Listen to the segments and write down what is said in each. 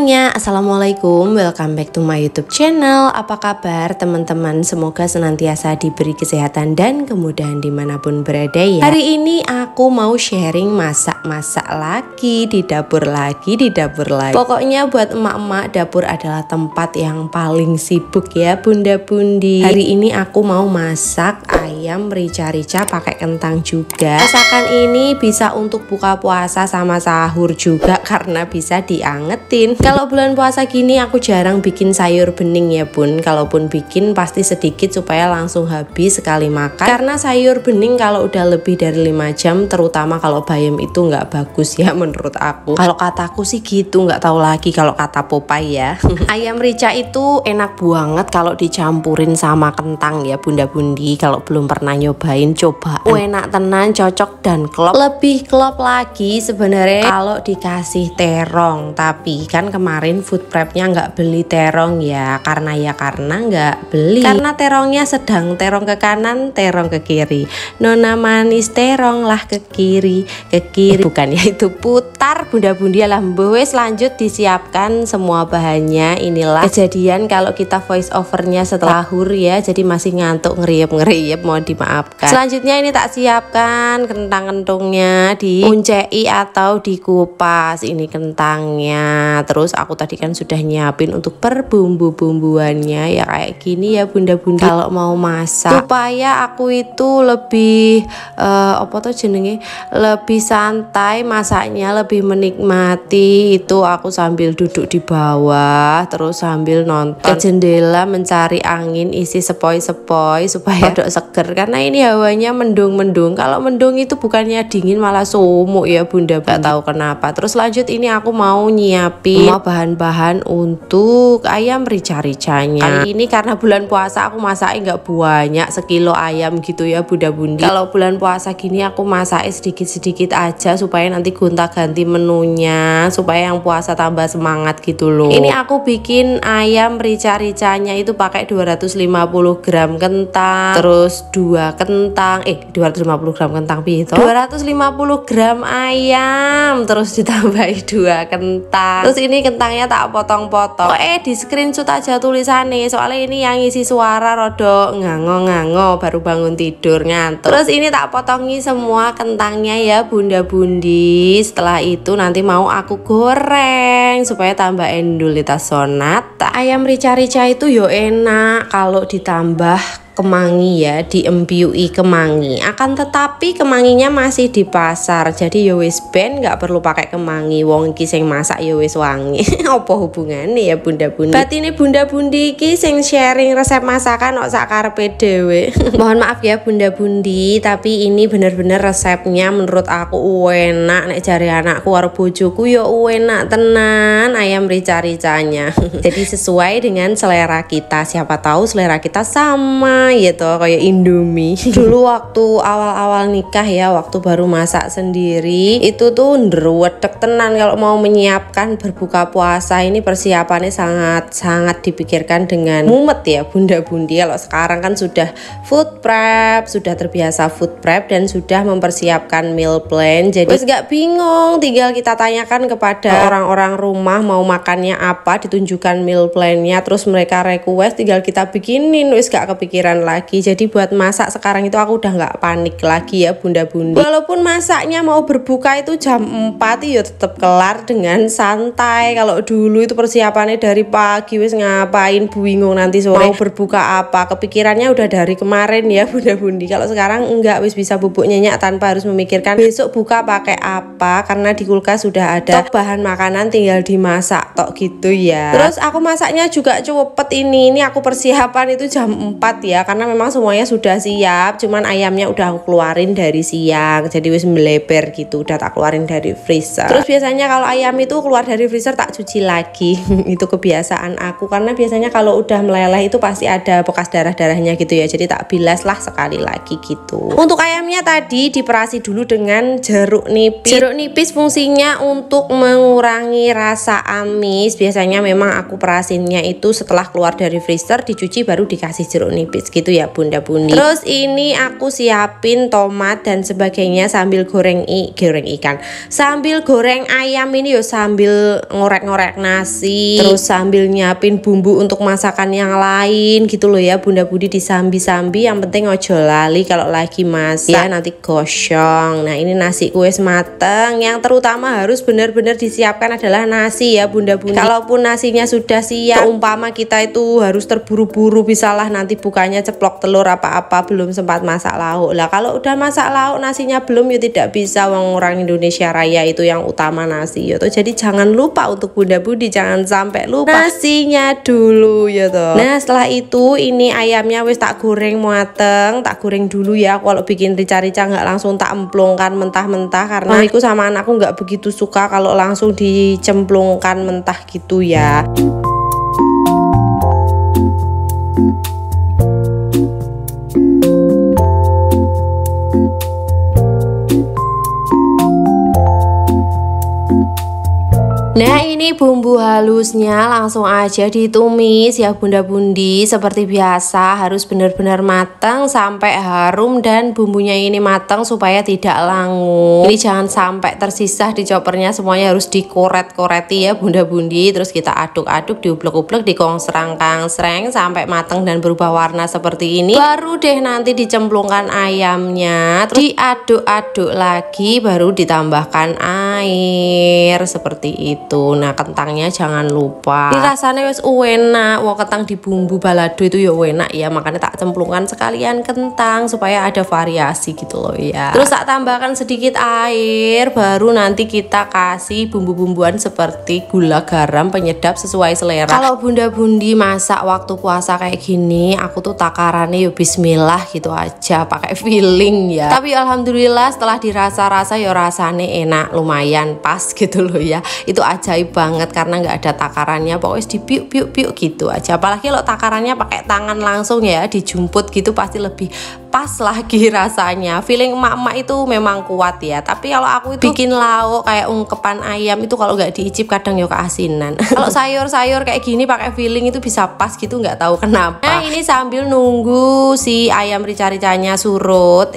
semuanya, assalamualaikum, welcome back to my YouTube channel. Apa kabar teman-teman? Semoga senantiasa diberi kesehatan dan kemudahan dimanapun berada ya. Hari ini aku mau sharing masak-masak lagi di dapur lagi. Pokoknya buat emak-emak, dapur adalah tempat yang paling sibuk ya bunda-bundi. Hari ini aku mau masak ayam rica-rica pakai kentang juga. Masakan ini bisa untuk buka puasa sama sahur juga karena bisa diangetin. Kalau bulan puasa gini aku jarang bikin sayur bening ya bun. Kalaupun bikin pasti sedikit supaya langsung habis sekali makan. Karena sayur bening kalau udah lebih dari 5 jam, terutama kalau bayam itu nggak bagus ya menurut aku. Kalau kataku sih gitu, nggak tahu lagi kalau kata Popeye ya. Ayam rica itu enak banget kalau dicampurin sama kentang ya bunda-bundi. Kalau belum pernah nyobain, coba. Enak tenan, cocok dan klop. Lebih klop lagi sebenarnya kalau dikasih terong. Tapi kan kemarin food prepnya nggak beli terong ya, karena nggak beli. Karena terongnya sedang, terong ke kanan, terong ke kiri. Nona manis terong lah ke kiri. Bukan ya, itu putar bunda-bundi. Wes lanjut disiapkan semua bahannya. Inilah kejadian kalau kita voice overnya setelah sahur ya, jadi masih ngantuk ngeriep, mohon dimaafkan. Selanjutnya ini tak siapkan kentang-kentungnya, diuncei atau dikupas ini kentangnya. Terus aku tadi kan sudah nyiapin untuk perbumbu-bumbuannya ya kayak gini ya bunda-bunda. Kalau mau masak supaya aku itu lebih lebih santai masaknya, lebih menikmati, itu aku sambil duduk di bawah terus sambil nonton ke jendela mencari angin isi sepoi-sepoi supaya agak seger karena ini hawanya mendung-mendung. Kalau mendung itu bukannya dingin malah sumuk ya bunda, gak tahu kenapa. Terus lanjut ini aku mau nyiapin bahan-bahan untuk ayam rica-ricanya. Kali ini karena bulan puasa aku masaknya nggak banyak, sekilo ayam gitu ya bunda-bundi. Kalau bulan puasa gini aku masaknya sedikit-sedikit aja supaya nanti gonta-ganti menunya, supaya yang puasa tambah semangat gitu loh. Ini aku bikin ayam rica-ricanya itu pakai 250 gram kentang, terus 250 gram kentang gitu. 250 gram ayam, terus ditambahi 2 kentang. Terus ini kentangnya tak potong-potong. Di screenshot aja tulisannya, soalnya ini yang isi suara rodok ngango-ngango baru bangun tidur ngantuk. Terus ini tak potongi semua kentangnya ya bunda-bundi. Setelah itu nanti mau aku goreng supaya tambah endulitas sonata. Ayam rica-rica itu yo enak kalau ditambah kemangi ya, diempiui kemangi. Akan tetapi kemanginya masih di pasar, jadi ya wis ben nggak perlu pakai kemangi. Wong iki sing masak ya wis wangi. Apa hubungannya ya bunda-bundi? Batine bunda-bundi iki sing sharing resep masakan kok sak karepe dhewe. Mohon maaf ya bunda-bundi, tapi ini bener-bener resepnya menurut aku enak. Nek jari anakku karo bojoku ya enak tenan ayam rica-ricanya. Jadi sesuai dengan selera kita. Siapa tahu selera kita sama gitu kayak Indomie. Dulu waktu awal-awal nikah ya, waktu baru masak sendiri itu tuh ndruwedeg tenan kalau mau menyiapkan berbuka puasa. Ini persiapannya sangat dipikirkan dengan mumet ya bunda-bundi. Kalau sekarang kan sudah food prep, sudah terbiasa food prep dan sudah mempersiapkan meal plan, jadi wis gak bingung, tinggal kita tanyakan kepada orang-orang rumah mau makannya apa, ditunjukkan meal plannya, terus mereka request, tinggal kita bikinin, wis gak kepikiran lagi. Jadi buat masak sekarang itu aku udah nggak panik lagi ya bunda-bundi. Walaupun masaknya mau berbuka itu jam 4 ya tetap kelar dengan santai. Kalau dulu itu persiapannya dari pagi wis ngapain bingung nanti sore mau berbuka apa, kepikirannya udah dari kemarin ya bunda-bundi. Kalau sekarang enggak, wis bisa bubuk nyenyak tanpa harus memikirkan besok buka pakai apa, karena di kulkas sudah ada bahan makanan tinggal dimasak tok gitu ya. Terus aku masaknya juga cepet ini aku persiapan itu jam 4 ya, karena memang semuanya sudah siap, cuman ayamnya udah aku keluarin dari siang, jadi wis meleber gitu, udah tak keluarin dari freezer. Terus biasanya kalau ayam itu keluar dari freezer tak cuci lagi. Itu kebiasaan aku, karena biasanya kalau udah meleleh itu pasti ada bekas darah-darahnya gitu ya, jadi tak bilas lah sekali lagi gitu. Untuk ayamnya tadi diperasi dulu dengan jeruk nipis. Jeruk nipis fungsinya untuk mengurangi rasa amis. Biasanya memang aku perasinnya itu setelah keluar dari freezer, dicuci baru dikasih jeruk nipis gitu ya bunda-bunda. Terus ini aku siapin tomat dan sebagainya sambil goreng ikan, sambil goreng ayam ini yo sambil ngorek-ngorek nasi, terus sambil nyiapin bumbu untuk masakan yang lain gitu loh ya bunda-budi, disambi-sambi. Yang penting ojo lali kalau lagi masak ya, nanti gosong. Nah ini nasi wis mateng. Yang terutama harus benar-benar disiapkan adalah nasi ya bunda-bunda. Kalaupun nasinya sudah siap, umpama kita itu harus terburu-buru, bisalah nanti bukannya ceplok telur apa-apa, belum sempat masak lauk. Lah kalau udah masak lauk nasinya belum ya tidak bisa, orang Indonesia Raya itu yang utama nasi ya toh. Jadi jangan lupa untuk bunda-budi, jangan sampai lupa nasinya dulu ya toh. Nah setelah itu ini ayamnya wis tak goreng mateng, tak goreng dulu ya. Kalau bikin rica-rica nggak langsung tak emplungkan mentah-mentah, karena aku sama anakku nggak begitu suka kalau langsung dicemplungkan mentah gitu ya. Nah ini bumbu halusnya langsung aja ditumis ya bunda-bundi. Seperti biasa harus benar-benar matang sampai harum dan bumbunya ini matang supaya tidak langu. Ini jangan sampai tersisa di choppernya, semuanya harus dikoret-koreti ya bunda-bundi. Terus kita aduk-aduk, diublek-ublek, dikongsrang-kangsreng sampai matang dan berubah warna seperti ini. Baru deh nanti dicemplungkan ayamnya, terus diaduk-aduk lagi, baru ditambahkan air seperti itu. Nah kentangnya jangan lupa. Ini rasanya wes enak. Wah kentang di bumbu balado itu ya enak ya, makanya tak cemplungkan sekalian kentang supaya ada variasi gitu loh ya. Terus tak tambahkan sedikit air, baru nanti kita kasih bumbu-bumbuan seperti gula, garam, penyedap sesuai selera. Kalau bunda-bundi masak waktu puasa kayak gini, aku tuh takarannya ya bismillah gitu aja, pakai feeling ya. Tapi alhamdulillah setelah dirasa-rasa ya rasanya enak, lumayan pas gitu loh ya. Itu ajaib banget karena nggak ada takarannya, pokoknya di piuk-piuk gitu aja. Apalagi kalau takarannya pakai tangan langsung ya, dijumput gitu pasti lebih pas lagi rasanya. Feeling emak-emak itu memang kuat ya. Tapi kalau aku itu bikin lauk kayak ungkepan ayam itu kalau nggak diicip kadang ya keasinan. Kalau sayur-sayur kayak gini pakai feeling itu bisa pas gitu, nggak tahu kenapa. Nah ini sambil nunggu si ayam rica-ricanya susut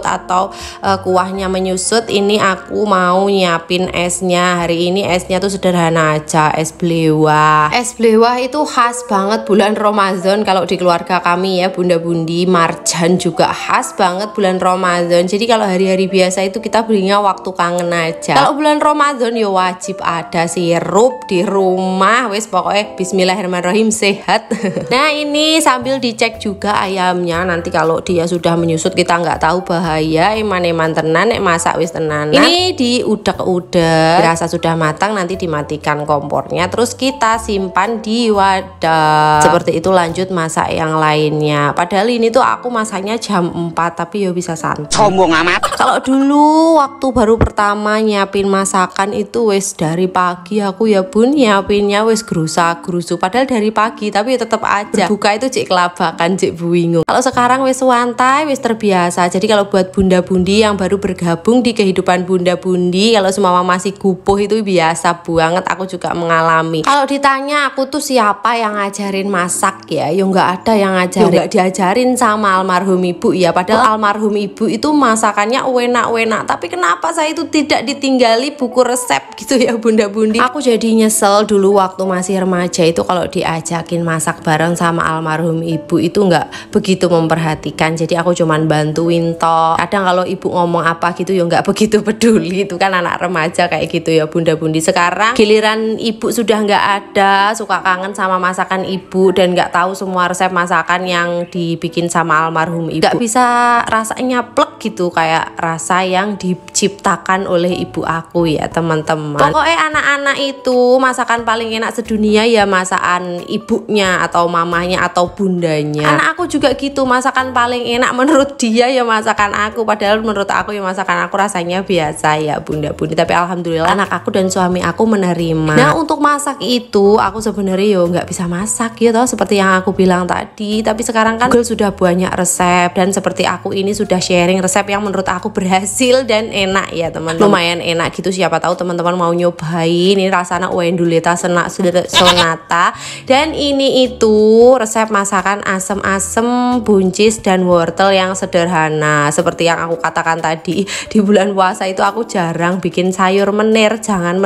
atau kuahnya menyusut, ini aku mau nyiapin esnya. Hari ini esnya tuh sederhana aja, es blewah. Es blewah itu khas banget bulan Ramadan kalau di keluarga kami ya bunda-bundi. Marjan juga khas banget bulan Ramadan. Jadi kalau hari-hari biasa itu kita belinya waktu kangen aja. Kalau bulan Ramadan ya wajib ada sirup di rumah. Wes pokoknya bismillahirrahmanirrahim sehat. Nah ini sambil dicek juga ayamnya. Nanti kalau dia sudah menyusut kita nggak tahu bahaya. Eman-eman tenan, masak wis tenan. Ini diudek-udek, rasa sudah matang, nanti dimatikan kompornya. Terus kita simpan di wadah. Seperti itu lanjut masak yang lainnya. Padahal ini tuh aku masaknya jam 4 tapi ya bisa santai. Sombong amat. Kalau dulu waktu baru pertama nyiapin masakan itu wes dari pagi aku ya bun nyiapinnya wes gerusa-gerusu. Padahal dari pagi tapi ya tetap aja buka itu cek kelabakan, cek buingung. Kalau sekarang wes santai, wes terbiasa. Jadi kalau buat bunda-bundi yang baru bergabung di kehidupan bunda-bundi, kalau semua masih gupuh itu biasa banget, aku juga mengalami. Kalau ditanya aku tuh siapa yang ngajarin masak ya, ya nggak ada yang ngajarin, nggak diajarin sama almarhum ibu ya. Padahal almarhum ibu itu masakannya enak-enak, tapi kenapa saya itu tidak ditinggali buku resep gitu ya bunda-bundi. Aku jadi nyesel dulu waktu masih remaja itu kalau diajakin masak bareng sama almarhum ibu itu nggak begitu memperhatikan, jadi aku cuman bantuin toh. Kadang kalau ibu ngomong apa gitu ya nggak begitu peduli, itu kan anak remaja kayak gitu ya bunda-bundi. Sekarang giliran ibu sudah nggak ada, suka kangen sama masakan ibu dan nggak tahu semua resep masakan yang dibikin sama almarhum ibu, nggak bisa rasanya plek gitu kayak rasa yang diciptakan oleh ibu aku ya teman-teman. Pokoknya anak-anak itu masakan paling enak sedunia ya masakan ibunya atau mamanya atau bundanya. Anak aku juga gitu, masakan paling enak menurut dia ya masakan aku, padahal menurut aku ya masakan aku rasanya biasa ya bunda. bunda-bunda. Tapi alhamdulillah anak aku dan suami aku menerima. Nah untuk masak itu aku sebenarnya yo nggak bisa masak ya toh, seperti yang aku bilang tadi. Tapi sekarang kan Google sudah banyak resep, dan seperti aku ini sudah sharing resep yang menurut aku berhasil dan enak ya teman-teman. Lumayan enak gitu, siapa tahu teman-teman mau nyobain. Ini rasanya wenduleta sonata. Dan ini itu resep masakan asem-asem buncis dan wortel yang sederhana. Seperti yang aku katakan tadi, di bulan puasa itu aku jarang bikin sayur menir, jangan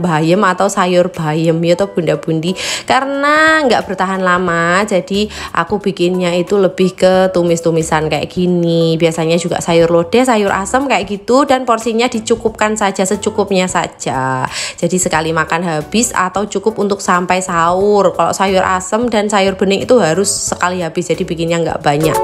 bayam atau sayur bayam ya toh bunda-bundi, karena nggak bertahan lama. Jadi aku bikinnya itu lebih ke tumis-tumisan kayak gini. Biasanya juga sayur lodeh, sayur asem kayak gitu, dan porsinya dicukupkan saja, secukupnya saja. Jadi sekali makan habis atau cukup untuk sampai sahur. Kalau sayur asem dan sayur bening itu harus sekali habis, jadi bikinnya nggak banyak.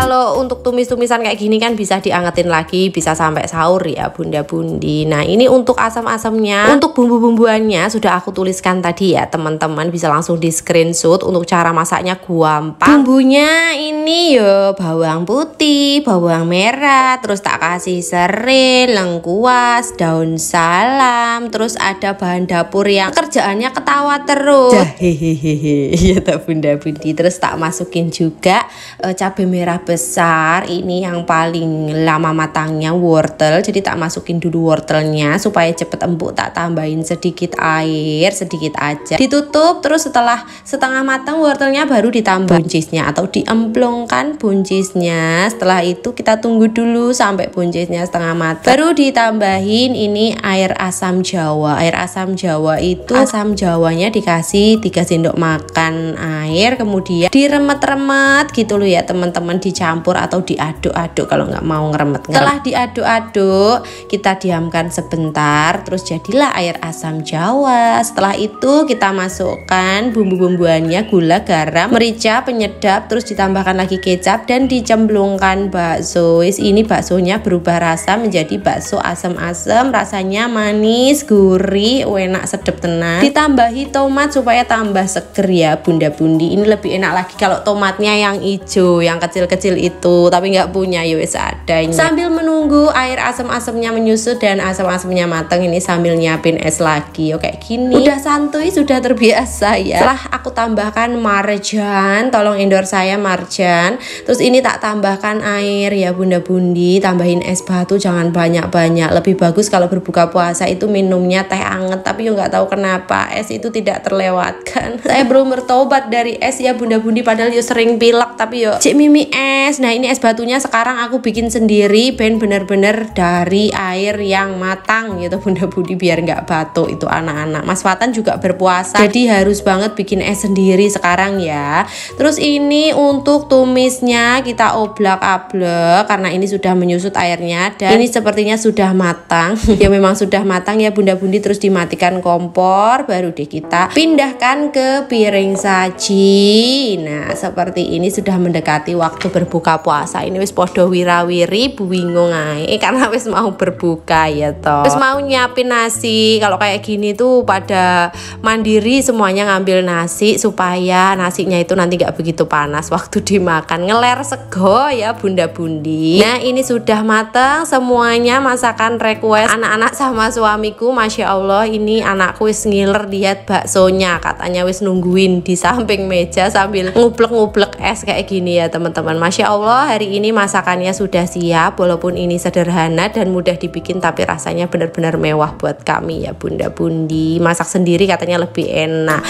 Kalau untuk tumis-tumisan kayak gini kan bisa diangetin lagi, bisa sampai sahur ya bunda-bundi. Nah ini untuk asam-asamnya, untuk bumbu-bumbuannya sudah aku tuliskan tadi ya teman-teman, bisa langsung di screenshot. Untuk cara masaknya gampang. Bumbunya ini yo bawang putih, bawang merah, terus tak kasih serai, lengkuas, daun salam, terus ada bahan dapur yang kerjaannya ketawa terus. Hehehe ya tak bunda-bundi. Terus tak masukin juga cabai merah besar, ini yang paling lama matangnya wortel. Jadi tak masukin dulu wortelnya supaya cepet empuk. Tak tambahin sedikit air, sedikit aja, ditutup. Terus setelah setengah matang wortelnya baru ditambah buncisnya atau diemplungkan buncisnya. Setelah itu kita tunggu dulu sampai buncisnya setengah matang, baru ditambahin ini air asam jawa. Air asam jawa itu asam jawanya dikasih 3 sendok makan air, kemudian diremet-remet gitu loh ya teman-teman, dicampur atau diaduk-aduk kalau nggak mau ngeremet. Setelah diaduk-aduk kita diamkan sebentar, terus jadilah air asam jawa. Setelah itu kita masukkan bumbu-bumbuannya, gula, garam, merica, penyedap, terus ditambahkan lagi kecap dan dicemplungkan bakso. Ini baksonya berubah rasa menjadi bakso asam-asam, rasanya manis, gurih, enak, sedep tenan. Ditambahi tomat supaya tambah seger ya bunda-bundi. Ini lebih enak lagi kalau tomatnya yang hijau, yang kecil-kecil itu, tapi nggak punya ya wes adanya. Sambil menunggu air asam-asamnya menyusut dan asam-asamnya matang, ini sambil nyiapin es lagi. Oke gini, udah santuy, sudah terbiasa ya. Setelah aku tambahkan marjan, tolong endorse saya marjan. Terus ini tak tambahkan air ya bunda-bundi, tambahin es batu, jangan banyak-banyak. Lebih bagus kalau berbuka puasa itu minumnya teh anget, tapi yo nggak tahu kenapa es itu tidak terlewatkan. Saya belum bertobat dari es ya bunda-bundi, padahal yo sering pilek, tapi yo cik mimi es. Nah ini es batunya sekarang aku bikin sendiri, ben bener-bener dari air yang matang gitu bunda-budi, biar nggak batuk itu anak-anak. Mas Fatan juga berpuasa, jadi harus banget bikin es sendiri sekarang ya. Terus ini untuk tumisnya kita oblak-ablek karena ini sudah menyusut airnya, dan ini sepertinya sudah matang. Ya memang sudah matang ya bunda-bundi. Terus dimatikan kompor, baru deh kita pindahkan ke piring saji. Nah seperti ini sudah mendekati waktu berbuka puasa. Ini wis podo wirawiri bingung ae karena wis mau berbuka ya toh. Wis mau nyiapin nasi. Kalau kayak gini tuh pada mandiri semuanya ngambil nasi supaya nasinya itu nanti gak begitu panas waktu dimakan. Ngeler sego ya bunda-bundi. Nah ini sudah matang semuanya, masakan request anak-anak sama suamiku. Masya Allah ini anakku wis ngiler lihat baksonya, katanya wis nungguin di samping meja sambil ngublek-ngublek es kayak gini ya teman-teman. Masya Allah hari ini masakannya sudah siap, walaupun ini sederhana dan mudah dibikin, tapi rasanya benar-benar mewah buat kami ya bunda-bundi. Masak sendiri katanya lebih enak.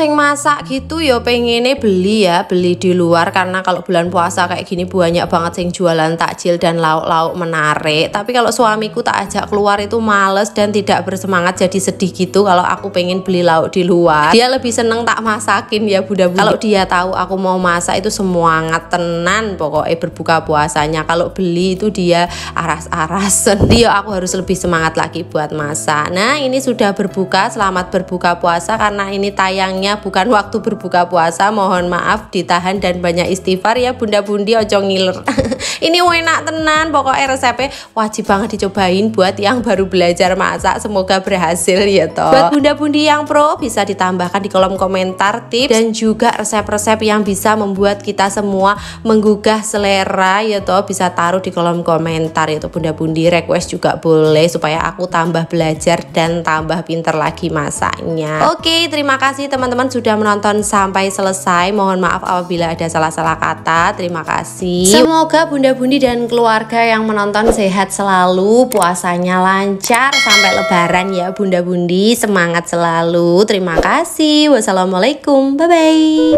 sing masak gitu ya pengennya beli di luar, karena kalau bulan puasa kayak gini banyak banget sing jualan takjil dan lauk-lauk menarik. Tapi kalau suamiku tak ajak keluar itu males dan tidak bersemangat, jadi sedih gitu kalau aku pengen beli lauk di luar. Dia lebih seneng tak masakin ya bunda-bunda. Kalau dia tahu aku mau masak itu semangat tenan pokoknya berbuka puasanya. Kalau beli itu dia aras-arasen. Dia aku harus lebih semangat lagi buat masak. Nah ini sudah berbuka, selamat berbuka puasa. Karena ini tayangnya bukan waktu berbuka puasa, mohon maaf ditahan dan banyak istighfar ya bunda-bundi, ojo ngiler. Ini enak tenan pokoknya, resepnya wajib banget dicobain buat yang baru belajar masak, semoga berhasil ya toh. Buat bunda-bundi yang pro bisa ditambahkan di kolom komentar tips dan juga resep-resep yang bisa membuat kita semua menggugah selera ya toh, bisa taruh di kolom komentar ya toh bunda-bundi. Request juga boleh supaya aku tambah belajar dan tambah pinter lagi masaknya. Oke, terima kasih teman-teman sudah menonton sampai selesai. Mohon maaf apabila ada salah-salah kata. Terima kasih. Semoga bunda-bundi dan keluarga yang menonton sehat selalu, puasanya lancar sampai lebaran ya bunda-bundi. Semangat selalu. Terima kasih. Wassalamualaikum. Bye bye.